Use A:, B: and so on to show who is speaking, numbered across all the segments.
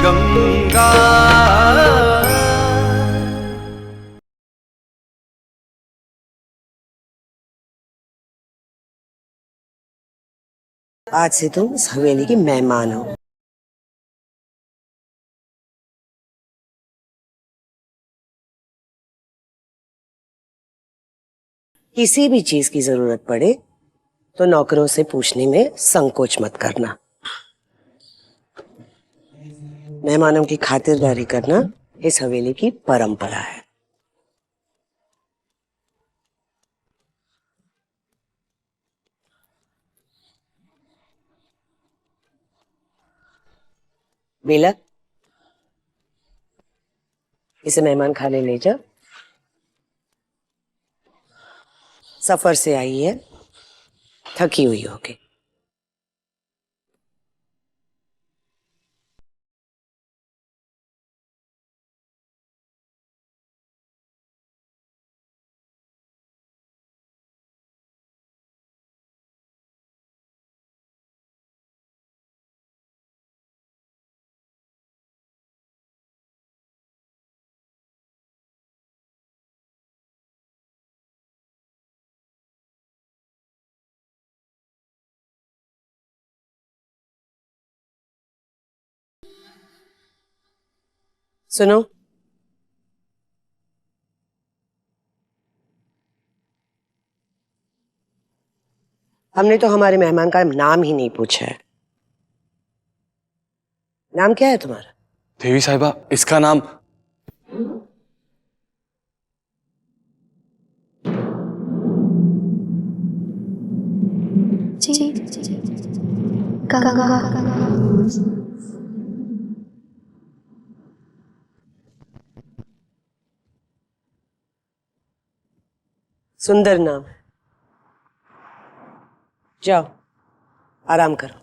A: गंगा।
B: आज से तुम इस हवेली की मेहमान हो। किसी भी चीज की जरूरत पड़े तो नौकरों से पूछने में संकोच मत करना। मेहमानों की खातिरदारी करना इस हवेली की परंपरा है। बेला, इसे मेहमान खाने ले जा। सफर से आई है, थकी हुई होगी। सुनो, हमने तो हमारे मेहमान का नाम ही नहीं पूछा है। नाम क्या है तुम्हारा?
C: देवी साहिबा, इसका नाम
B: सुंदर नाम है। जाओ, आराम करो।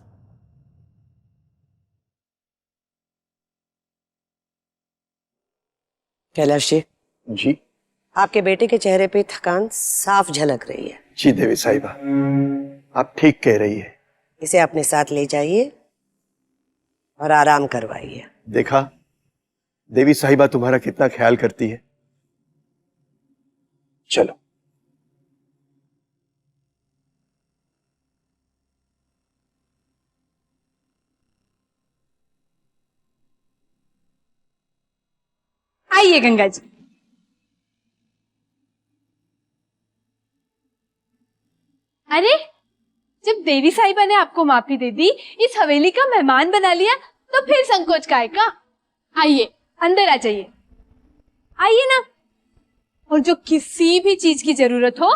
B: कैलाश जी,
D: जी
B: आपके बेटे के चेहरे पे थकान साफ झलक रही है।
D: जी देवी साहिबा, आप ठीक कह रही है।
B: इसे अपने साथ ले जाइए और आराम करवाइए।
D: देखा देवी साहिबा तुम्हारा कितना ख्याल करती है। चलो।
E: आइए गंगा जी। अरे, जब देवी साहिबा ने आपको माफी दे दी, इस हवेली का मेहमान बना लिया, तो फिर संकोच काहे का? आइए, अंदर आ जाइए। आइए ना। और जो किसी भी चीज की जरूरत हो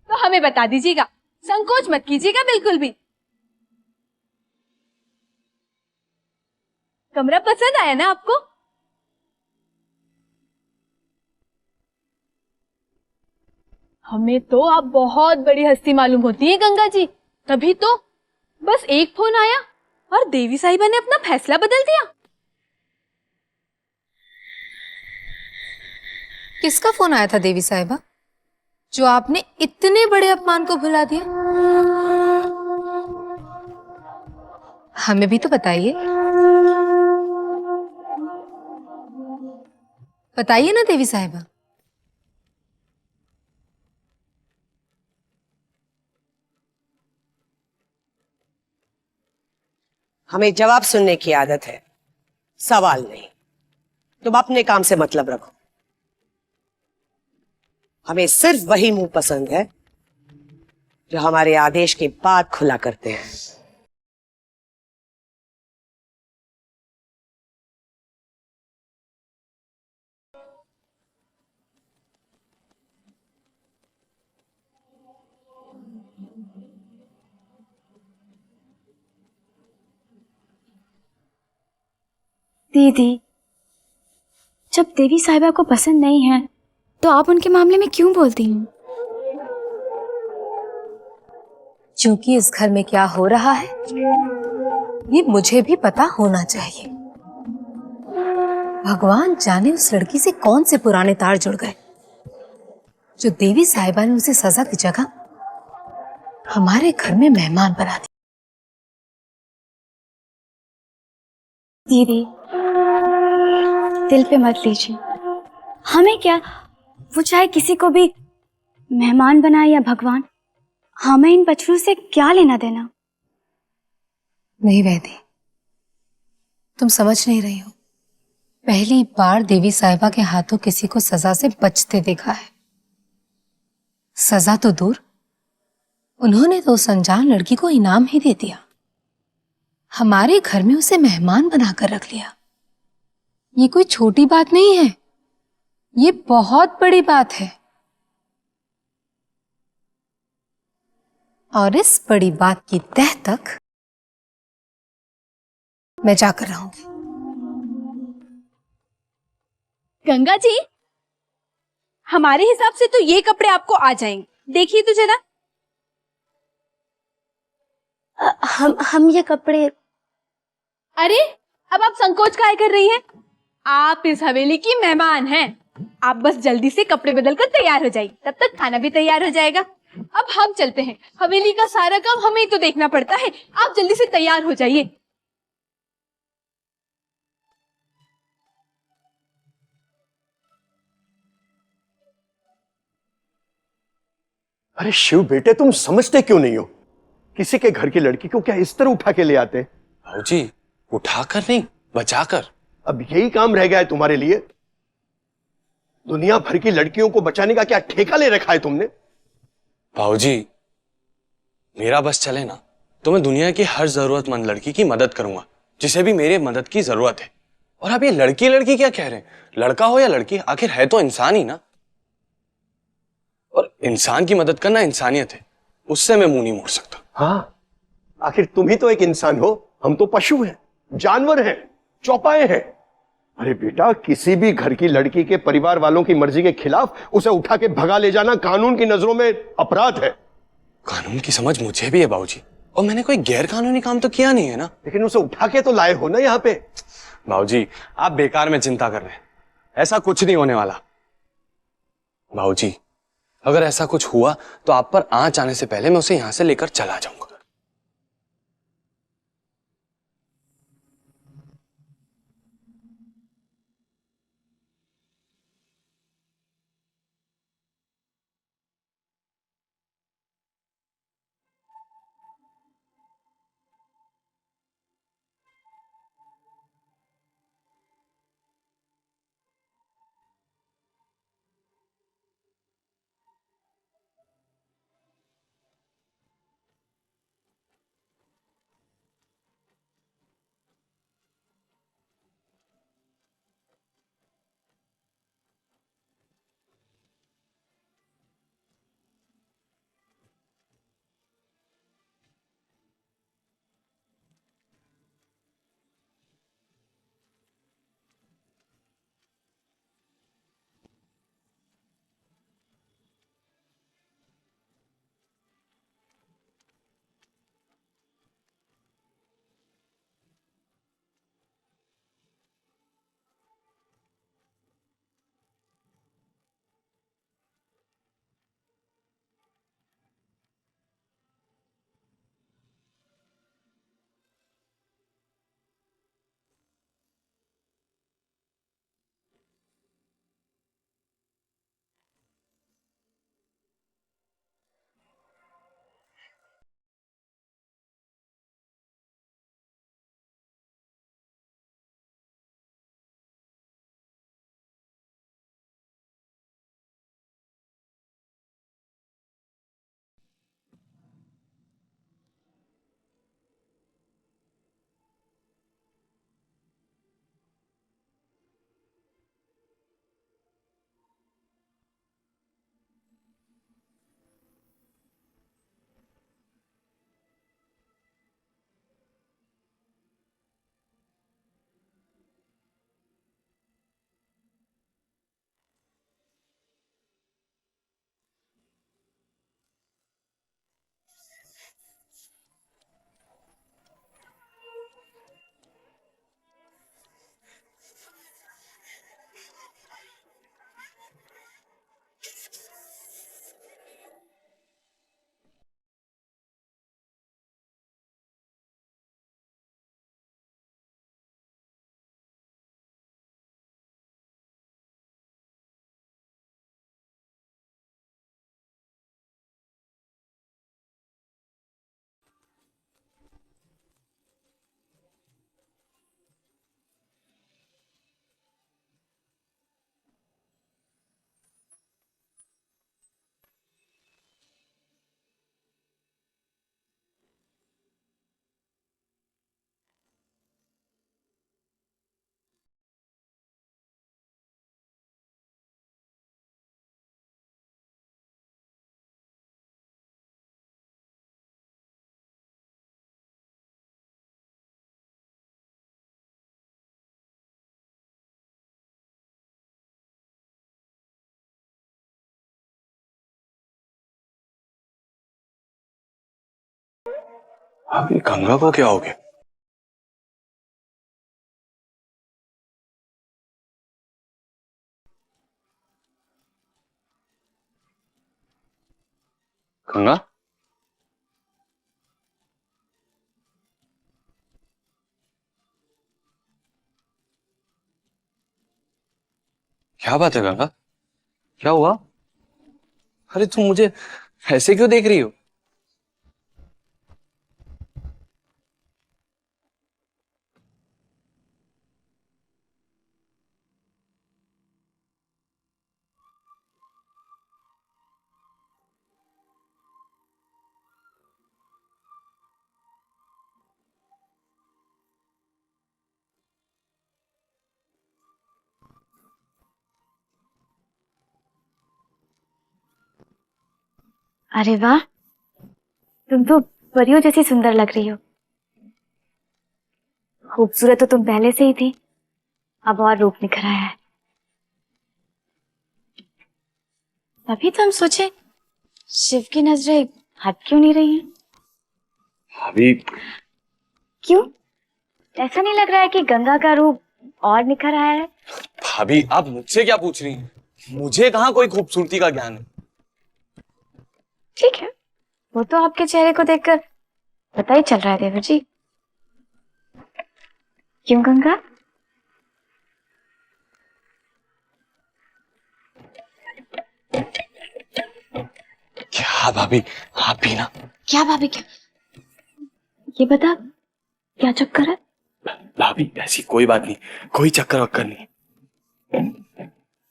E: तो हमें बता दीजिएगा, संकोच मत कीजिएगा बिल्कुल भी। कमरा पसंद आया ना आपको? हमें तो आप बहुत बड़ी हस्ती मालूम होती है गंगा जी, तभी तो बस एक फोन आया और देवी साहिबा ने अपना फैसला बदल दिया।
F: किसका फोन आया था देवी साहिबा, जो आपने इतने बड़े अपमान को भुला दिया? हमें भी तो बताइए। बताइए ना देवी साहिबा।
B: हमें जवाब सुनने की आदत है, सवाल नहीं। तुम अपने काम से मतलब रखो। हमें सिर्फ वही मुंह पसंद है जो हमारे आदेश के बाद खुला करते हैं।
G: दीदी, जब देवी साहिबा को पसंद नहीं है तो आप उनके मामले में क्यों बोलती हैं?
F: क्योंकि इस घर में क्या हो रहा है ये मुझे भी पता होना चाहिए। भगवान जाने उस लड़की से कौन से पुराने तार जुड़ गए जो देवी साहिबा ने उसे सजा की जगह हमारे घर में मेहमान बना दिया।
G: दीदी, दिल पे मत लीजिए। हमें क्या, वो चाहे किसी को भी मेहमान बनाए या भगवान, हमें इन बच्चों से क्या लेना देना।
F: नहीं वैदी, तुम समझ नहीं रही हो। पहली बार देवी साहिबा के हाथों किसी को सजा से बचते देखा है। सजा तो दूर, उन्होंने तो उस अनजान लड़की को इनाम ही दे दिया। हमारे घर में उसे मेहमान बनाकर रख लिया। ये कोई छोटी बात नहीं है, ये बहुत बड़ी बात है। और इस बड़ी बात की तह तक मैं जाकर रहूंगी।
E: गंगा जी, हमारे हिसाब से तो ये कपड़े आपको आ जाएंगे, देखिए तो जरा।
G: हम ये कपड़े।
E: अरे अब आप संकोच काहे कर रही हैं? आप इस हवेली की मेहमान हैं। आप बस जल्दी से कपड़े बदल कर तैयार हो जाइए, तब तक खाना भी तैयार हो जाएगा। अब हम चलते हैं, हवेली का सारा काम हमें ही तो देखना पड़ता है। आप जल्दी से तैयार हो जाइए।
D: अरे शिव बेटे, तुम समझते क्यों नहीं हो? किसी के घर की लड़की को क्या इस तरह उठा के ले आते?
C: भाऊजी, उठाकर नहीं, बचाकर।
D: अब यही काम रह गया है तुम्हारे लिए? दुनिया भर की लड़कियों को बचाने का क्या ठेका ले रखा है तुमने?
C: भाऊजी, मेरा बस चले ना तो मैं दुनिया की हर जरूरतमंद लड़की की मदद करूंगा, जिसे भी मेरे मदद की जरूरत है। और आप ये लड़की लड़की क्या कह रहे हैं? लड़का हो या लड़की, आखिर है तो इंसान ही ना। और इंसान की मदद करना इंसानियत है, उससे मैं मुंह नहीं मोड़ सकता।
D: हाँ, आखिर तुम ही तो एक इंसान हो, हम तो पशु हैं, जानवर हैं, चौपाए हैं। अरे बेटा, किसी भी घर की लड़की के परिवार वालों की मर्जी के खिलाफ उसे उठा के भगा ले जाना कानून की नजरों में अपराध है।
C: कानून की समझ मुझे भी है बाबूजी, और मैंने कोई गैर कानूनी काम तो किया नहीं है ना।
D: लेकिन उसे उठा के तो लाए हो ना यहाँ पे।
C: बाबूजी, आप बेकार में चिंता कर रहे हैं, ऐसा कुछ नहीं होने वाला। बाबूजी, अगर ऐसा कुछ हुआ तो आप पर आंच आने से पहले मैं उसे यहां से लेकर चला जाऊंगा। अभी गंगा को क्या हो गया? गंगा, क्या बात है गंगा? क्या हुआ? अरे तुम मुझे ऐसे क्यों देख रही हो?
G: अरे वाह, तुम तो परियों जैसी सुंदर लग रही हो। खूबसूरत तो तुम पहले से ही थी, अब और रूप निखर आया है। तभी तो हम सोचे शिव की नजरें हट क्यों नहीं रही हैं?
C: अभी
G: क्यों, ऐसा नहीं लग रहा है कि गंगा का रूप और निखर आया है?
C: भाभी, आप मुझसे क्या पूछ रही हैं? मुझे कहाँ कोई खूबसूरती का ज्ञान है।
G: ठीक है, वो तो आपके चेहरे को देखकर पता ही चल रहा है देवर जी। क्यों गंगा?
C: क्या भाभी, आप भी ना।
G: क्या भाभी क्या? ये बता, क्या चक्कर है?
C: भाभी ऐसी कोई बात नहीं, कोई चक्कर वक्कर नहीं।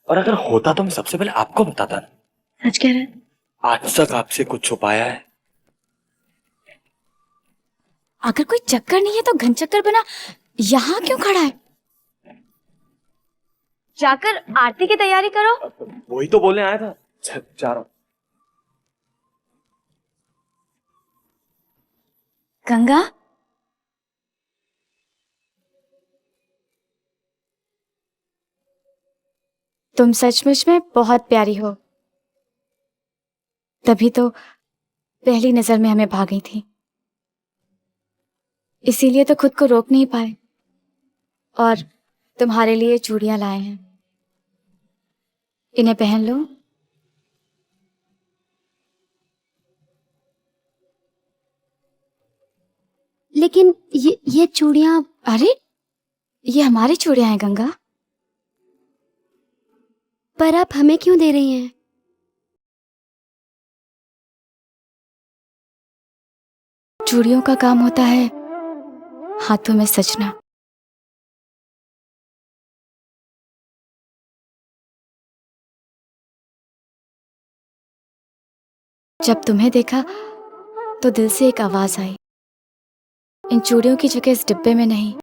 C: और अगर होता तो मैं सबसे पहले आपको बताता ना।
G: सच कह रहे हैं?
C: आज तक आपसे कुछ छुपाया है?
G: अगर कोई चक्कर नहीं है तो घन चक्कर बना यहाँ क्यों खड़ा है? जाकर आरती की तैयारी करो।
C: वही तो बोलने आया था, जा रहा हूं।
G: गंगा, तुम सचमुच में बहुत प्यारी हो, तभी तो पहली नजर में हमें भा गई थी। इसीलिए तो खुद को रोक नहीं पाए और तुम्हारे लिए चूड़ियां लाए हैं। इन्हें पहन लो। लेकिन ये चूड़ियां, अरे ये हमारी चूड़ियां हैं गंगा। पर आप हमें क्यों दे रही हैं? चूड़ियों का काम होता है हाथों में सजना। जब तुम्हें देखा तो दिल से एक आवाज आई, इन चूड़ियों की जगह इस डिब्बे में नहीं,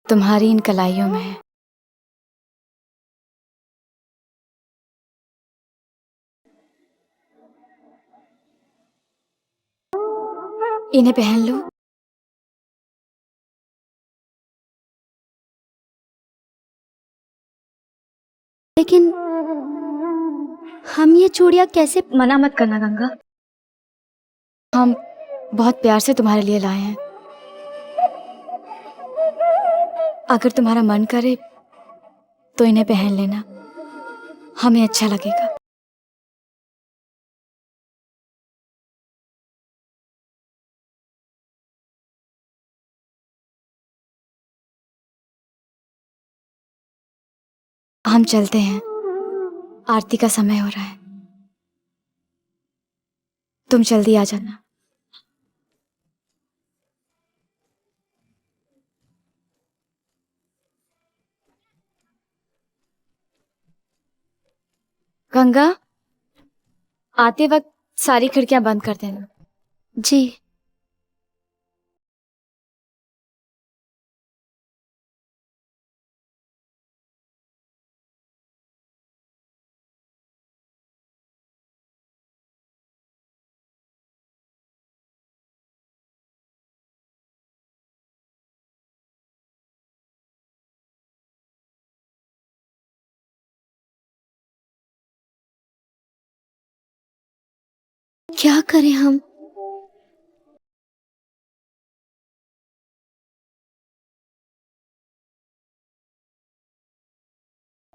G: तुम्हारी इन कलाइयों में है। इन्हें पहन लो। लेकिन हम ये चूड़ियां कैसे? मना मत करना गंगा, हम बहुत प्यार से तुम्हारे लिए लाए हैं। अगर तुम्हारा मन करे तो इन्हें पहन लेना, हमें अच्छा लगेगा। हम चलते हैं, आरती का समय हो रहा है। तुम जल्दी आ जाना। गंगा, आते वक्त सारी खिड़कियां बंद कर देना। जी। क्या करें हम?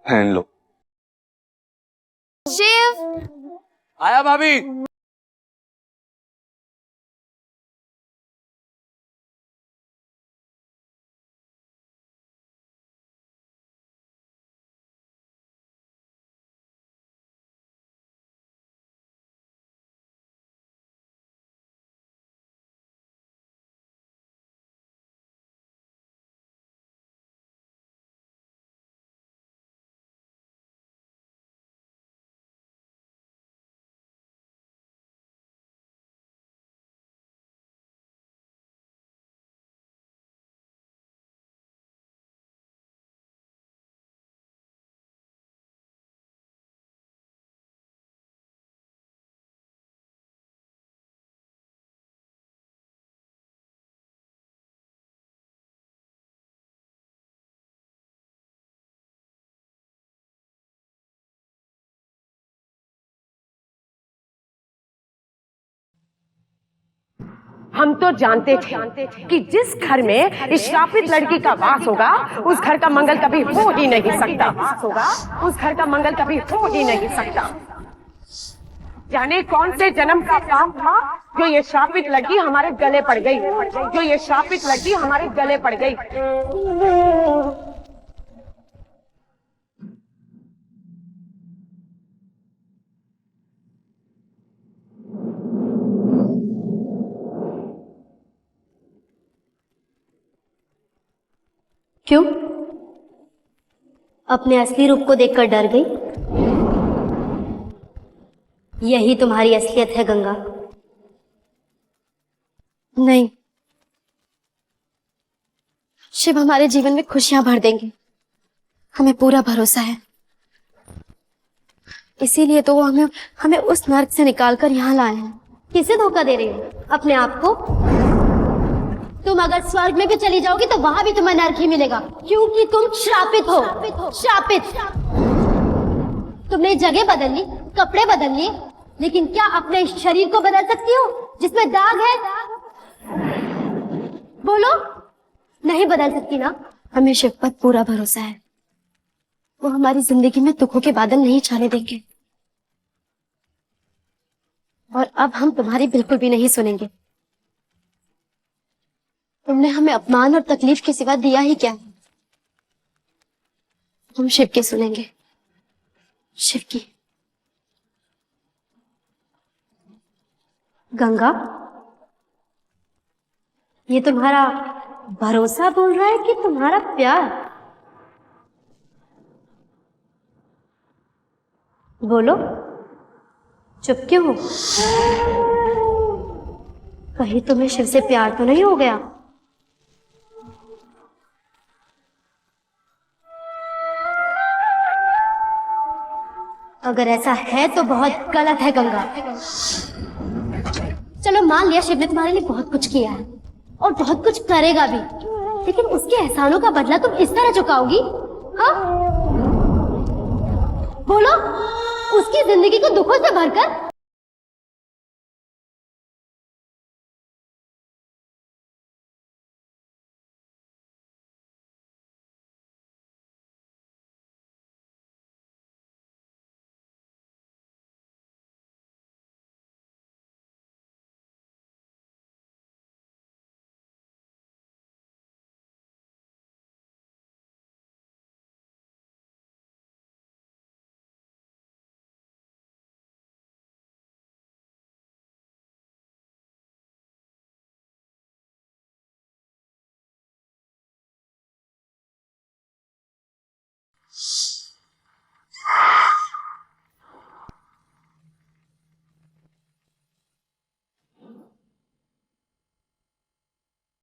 C: पहन लो।
G: शिव,
C: आया भाभी।
B: हम तो जानते थे कि जिस घर में इस श्रापित लड़की का वास होगा उस घर का मंगल कभी हो ही नहीं सकता। उस घर का मंगल कभी हो ही नहीं सकता। जाने कौन से जन्म का पाप था जो ये श्रापित लड़की हमारे गले पड़ गई, जो ये श्रापित लड़की हमारे गले पड़ गई।
G: क्यों? अपने असली रूप को देखकर डर गई? यही तुम्हारी असलियत है गंगा। नहीं, शिव हमारे जीवन में खुशियां भर देंगे, हमें पूरा भरोसा है। इसीलिए तो वो हमें उस नर्क से निकालकर यहाँ लाए हैं। किसे धोखा दे रही हो? अपने आप को। तुम अगर स्वर्ग में भी चली जाओगी तो वहां भी तुम्हें नर्क ही मिलेगा, क्योंकि तुम श्रापित हो। श्रापित। तुमने जगह बदल ली, कपड़े बदल लिए, लेकिन क्या अपने इस शरीर को बदल सकती हो जिसमें दाग है? बोलो, नहीं बदल सकती ना? हमें शिव पर पूरा भरोसा है, वो हमारी जिंदगी में दुखों के बादल नहीं छाने देंगे। और अब हम तुम्हारी बिल्कुल भी नहीं सुनेंगे। तुमने हमें अपमान और तकलीफ के सिवा दिया ही क्या? हम शिव की सुनेंगे, शिव की। गंगा, ये तुम्हारा भरोसा बोल रहा है कि तुम्हारा प्यार? बोलो, चुप क्यों हो? कहीं तुम्हें शिव से प्यार तो नहीं हो गया? अगर ऐसा है तो बहुत गलत है गंगा। चलो मान लिया शिव ने तुम्हारे लिए बहुत कुछ किया है और बहुत कुछ करेगा भी, लेकिन उसके एहसानों का बदला तुम इस तरह चुकाओगी? हाँ बोलो, उसकी जिंदगी को दुखों से भरकर